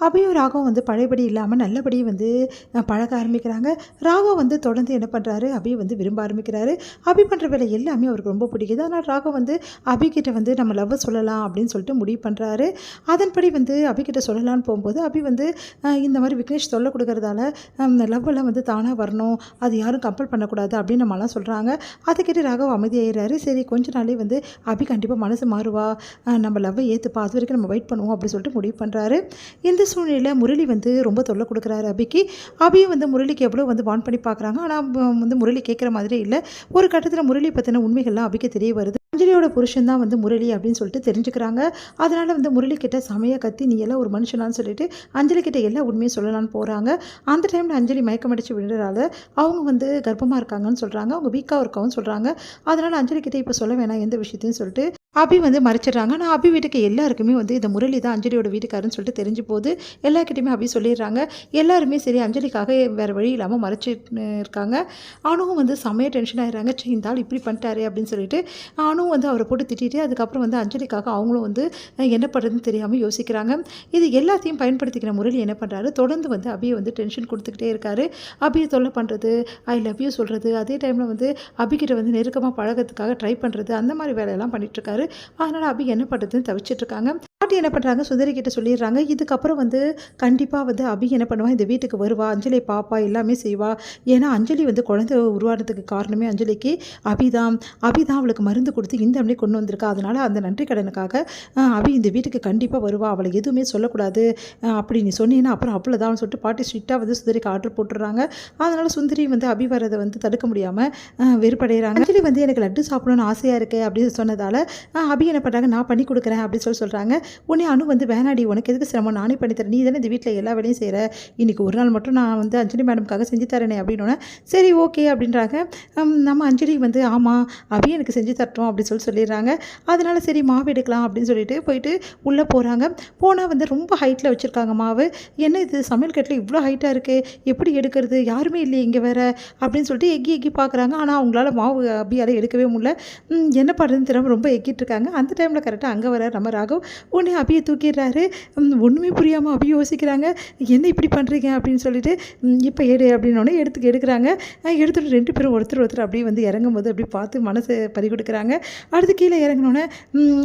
அபியும் ராகவும் வந்து பழையபடி இல்லாமல் நல்லபடி வந்து பழக ஆரம்பிக்கிறாங்க. ராகவ் வந்து தொடர்ந்து என்ன பண்ணுறாரு, அபியை வந்து விரும்ப ஆரம்பிக்கிறாரு. அபி பண்ணுற வேலை எல்லாமே அவருக்கு ரொம்ப பிடிக்குது. அதனால் ராகவ் வந்து அபிகிட்ட வந்து நம்ம லவ் சொல்லலாம் அப்படின்னு சொல்லிட்டு முடிவு பண்ணுறாரு. அதன்படி வந்து அபிகிட்ட சொல்லலான்னு போகும்போது அபி வந்து இந்த மாதிரி விக்னேஷ் சொல்ல கொடுக்கறதால லவ்வெல்லாம் வந்து தானாக வரணும், அது யாரும் கம்பல் பண்ணக்கூடாது அப்படின்னு நம்மலாம் சொல்கிறாங்க. அதை கேட்டு ராகவ் அமைதியாகிறாரு. சரி கொஞ்ச நாளே வந்து அபி கண்டிப்பாக மனசு மாறுவா, நம்ம லவ்வை ஏற்றுப்பா, அது வரைக்கும் நம்ம வெயிட் பண்ணுவோம் அப்படின்னு சொல்லிட்டு முடிவு பண்ணுறாரு. இந்த சூழ்நிலையில் முரளி வந்து ரொம்ப தொல்லை கொடுக்குறாரு அபிக்கு. அபியும் வந்து முரளிக்கு எவ்வளோ வந்து வான் பண்ணி பார்க்குறாங்க. ஆனால் வந்து முரளி கேட்குற மாதிரி இல்லை. ஒரு கட்டத்தில் முரளி பற்றின உண்மைகள்லாம் அபிக்கு தெரிய வருது. அஞ்சலியோட புருஷன் தான் வந்து முரளி அப்படின்னு சொல்லிட்டு தெரிஞ்சுக்கிறாங்க. அதனால் வந்து முரளி கிட்ட செமையாக கத்தி நீ எல்லாம் ஒரு மனுஷனான்னு சொல்லிட்டு அஞ்சலி கிட்ட எல்லா உண்மையும் சொல்லலான்னு போகிறாங்க. அந்த டைமில் அஞ்சலி மயக்கமடிச்சு விடுறதால அவங்க வந்து கர்ப்பமாக இருக்காங்கன்னு சொல்கிறாங்க. அவங்க வீக்காக இருக்கவும் சொல்கிறாங்க. அதனால் அஞ்சலி கிட்ட இப்போ சொல்ல வேணாம் எந்த விஷயத்தையும் சொல்லிட்டு அபி வந்து மறைச்சிடுறாங்க. ஆனால் அபி வீட்டுக்கு எல்லாருக்குமே வந்து இந்த முரளி தான் அஞ்சலியோட வீட்டுக்காருன்னு சொல்லிட்டு தெரிஞ்சு போகுது. எல்லாருக்கிட்டையுமே அபி சொல்லிடுறாங்க. எல்லாருமே சரி அஞ்சலிக்காக வேறு வழி இல்லாமல் மறைச்சிட்டு இருக்காங்க. அணுவும் வந்து செம்மையாக டென்ஷன் ஆகிடுறாங்க. இந்த ஆள் இப்படி பண்ணிட்டாரு அப்படின்னு சொல்லிட்டு அணுவும் வந்து அவரை போட்டு திட்டிட்டு அதுக்கப்புறம் வந்து அஞ்சலிக்காக அவங்களும் வந்து என்ன பண்ணுறதுன்னு தெரியாமல் யோசிக்கிறாங்க. இது எல்லாத்தையும் பயன்படுத்திக்கிற முரளி என்ன பண்ணுறாரு, தொடர்ந்து வந்து அபியை வந்து டென்ஷன் கொடுத்துக்கிட்டே இருக்காரு. அபியை தொல்லை பண்ணுறது, ஐ லவ் யூ சொல்கிறது, அதே டைமில் வந்து அபிகிட்ட வந்து நெருக்கமாக பழகிறதுக்காக ட்ரை பண்ணுறது, அந்த மாதிரி வேலையெல்லாம் பண்ணிகிட்ருக்காரு. அதனால் அபி என்ன பண்ணுறதுன்னு தவிச்சிட்ருக்காங்க. பாட்டி என்ன பண்ணுறாங்க, சுந்தரி கிட்ட சொல்லிடுறாங்க. இதுக்கப்புறம் வந்து கண்டிப்பாக வந்து அபி என்ன பண்ணுவா, இந்த வீட்டுக்கு வருவா, அஞ்சலி பாப்பா, எல்லாமே செய்வா. ஏன்னா அஞ்சலி வந்து குழந்தை உருவானதுக்கு காரணமே அஞ்சலிக்கு அபி தான் அவளுக்கு மருந்து கொடுத்து இந்த அம்மளி கொண்டு வந்திருக்கா. அதனால் அந்த நன்றி கடனுக்காக அபி இந்த வீட்டுக்கு கண்டிப்பாக வருவா, அவளை எதுவுமே சொல்லக்கூடாது, அப்படி நீ சொன்னீங்கன்னா அப்புறம் அவ்வளோதான் சொல்லிட்டு பாட்டி ஸ்ட்ரிக்டாக வந்து சுந்தரிக்கு ஆர்டர் போட்டுடுறாங்க. அதனால் சுந்தரி வந்து அபி வரதை வந்து தடுக்க முடியாமல் வெறுப்படைகிறாங்க. அஞ்சலி வந்து எனக்கு லட்டு சாப்பிடணும்னு ஆசையாக இருக்குது அப்படின்னு சொன்னதால் அபி என்ன பண்ணுறாங்க, நான் பண்ணி கொடுக்குறேன் அப்படின்னு சொல்கிறாங்க. உடனே அனு வந்து வேணாடி, உனக்கு எதுக்கு சிரமம், நானே பண்ணித்தரேன், நீ தானே இந்த வீட்டில் எல்லா வேலையும் செய்கிற, இன்றைக்கி ஒரு நாள் மட்டும் நான் வந்து அஞ்சலி மேடம்காக செஞ்சு தரேனே அப்படின்னோடனே சரி ஓகே அப்படின்றாங்க. நம்ம அஞ்சலி வந்து ஆமாம் அபி எனக்கு செஞ்சு தரட்டும் அப்படின்னு சொல்லிடுறாங்க. அதனால் சரி மாவு எடுக்கலாம் அப்படின்னு சொல்லிட்டு போயிட்டு உள்ளே போகிறாங்க. போனால் வந்து ரொம்ப ஹைட்டில் வச்சுருக்காங்க மாவு. என்ன இது சமையல் கட்டில் இவ்வளோ ஹைட்டாக இருக்குது, எப்படி எடுக்கிறது, யாருமே இல்லையே இங்கே வேறு அப்படின்னு சொல்லிட்டு எக்கி பார்க்குறாங்க. ஆனால் அவங்களால மாவு அபியால் எடுக்கவே முடியல. என்ன பண்ணுறதுன்னு தெரியாமல் ரொம்ப எக்கிட்டு இருக்காங்க. அந்த டைமில் கரெக்டாக அங்கே வர நம்ம ராகவ் உடனே அபியை தூக்கிடுறாரு. ஒன்றுமே புரியாமல் அபி யோசிக்கிறாங்க, என்ன இப்படி பண்ணுறீங்க அப்படின்னு சொல்லிட்டு இப்போ அப்படின்னோடனே எடுக்கிறாங்க. எடுத்துகிட்டு ரெண்டு பேரும் ஒருத்தர் அப்படியே வந்து இறங்கும் போது அப்படி பார்த்து மனசை பறி கொடுக்குறாங்க. அடுத்து கீழே இறங்கினோன்னே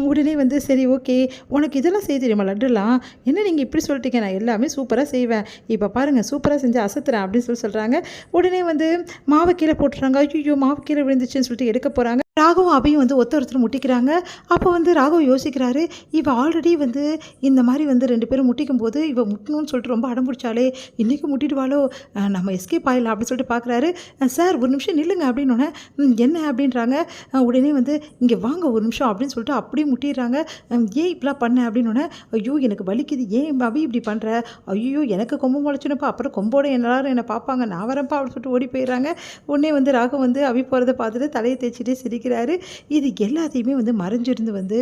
உடனே வந்து சரி ஓகே உனக்கு இதெல்லாம் செய்ய தெரியுமா, லட்டுலாம், என்ன நீங்கள் இப்படி சொல்லிட்டீங்க, நான் எல்லாமே சூப்பராக செய்வேன், இப்போ பாருங்கள் சூப்பராக செஞ்சு அசத்துறேன் அப்படின்னு சொல்கிறாங்க. உடனே வந்து மாவை கீழே போட்டுறாங்க. ஐயோ மாவு கீழே விழுந்துச்சுன்னு சொல்லிட்டு எடுக்க போகிறாங்க. ராகவும் அபியும் வந்து ஒருத்தர் முட்டிக்கிறாங்க. அப்போ வந்து ராகவ் யோசிக்கிறாரு, இவ ஆல்ரெடி வந்து இந்த மாதிரி வந்து ரெண்டு பேரும் முட்டிக்கும் போது இவ முட்டணும்னு சொல்லிட்டு ரொம்ப அடம் பிடிச்சாலே, இன்றைக்கி முட்டிடுவாளோ, நம்ம எஸ்கேப் ஆகிடலாம் அப்படின்னு சொல்லிட்டு பார்க்குறாரு. சார் ஒரு நிமிஷம் நில்லுங்க அப்படின்னோடனே என்ன அப்படின்றாங்க. உடனே வந்து இங்கே வாங்க ஒரு நிமிஷம் அப்படின்னு சொல்லிட்டு அப்படியே முட்டிடுறாங்க. ஏன் இப்படிலாம் பண்ண அப்படின்னோடனே ஐயோ எனக்கு வலிக்குது, ஏன் அபி இப்படி பண்ணுற, ஐயோ எனக்கு கொம்பு முளைச்சுனப்பா, அப்புறம் கொம்போட எல்லாரும் என்னை பார்ப்பாங்க, நான் வரேன்ப்பா அப்படின்னு சொல்லிட்டு ஓடி போயிடுறாங்க. உடனே வந்து ராகவ் வந்து அபி போகிறத பார்த்துட்டு தலையை தேய்ச்சிட்டு சிரிக்கிறாரு. இது எல்லாத்தையுமே வந்து மறைஞ்சிருந்து வந்து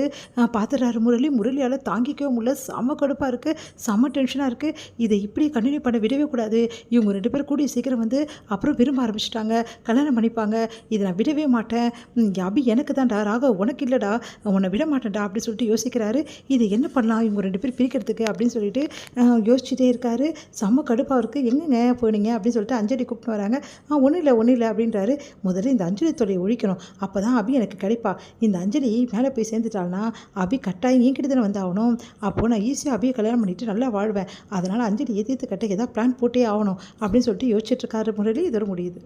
பார்த்துறாரு முரளியால் தாங்கிக்கவே முடியல. செம கடுப்பாக இருக்குது, செம டென்ஷனாக இருக்குது. இதை இப்படி கண்டினியூ பண்ண விடவே கூடாது. இவங்க ரெண்டு பேரும் கூடிய சீக்கிரம் வந்து அப்புறம் விரும்ப ஆரம்பிச்சிட்டாங்க, கல்யாணம் பண்ணிப்பாங்க, இதை நான் விடவே மாட்டேன், அபி எனக்கு தான்டா, ராகவ் உனக்கு இல்லைடா, உன்னை விட மாட்டேன்டா அப்படின்னு சொல்லிட்டு யோசிக்கிறாரு. இது என்ன பண்ணலாம் இவங்க ரெண்டு பேரும் பிரிக்கிறதுக்கு அப்படின்னு சொல்லிட்டு யோசிச்சுட்டே இருக்காரு. செம்ம கடுப்பாக இருக்குது. எங்கெங்க போனீங்க அப்படின்னு சொல்லிட்டு அஞ்சலி கூப்பிட்டு வராங்க. ஒன்றும் இல்லை அப்படின்றாரு. முதல்ல இந்த அஞ்சலி தொல்லையை ஒழிக்கணும், அப்போ தான் அபி எனக்கு கிடைப்பா. இந்த அஞ்சலி மேலே போய் சேர்ந்துட்டாள்னா அபி கட்டாயம் என்கிட்ட தானே வந்தாகணும், அப்போது நான் ஈஸியாக அபியை கல்யாணம் பண்ணிவிட்டு நல்லா வாழ்வேன், அதனால் அஞ்சலி எதிர்த்து கட்ட ஏதாவது பிளான் போட்டே ஆகணும் அப்படின்னு சொல்லிட்டு யோசிச்சுட்டு இருக்காரு முரளி. இதோட முடியுது.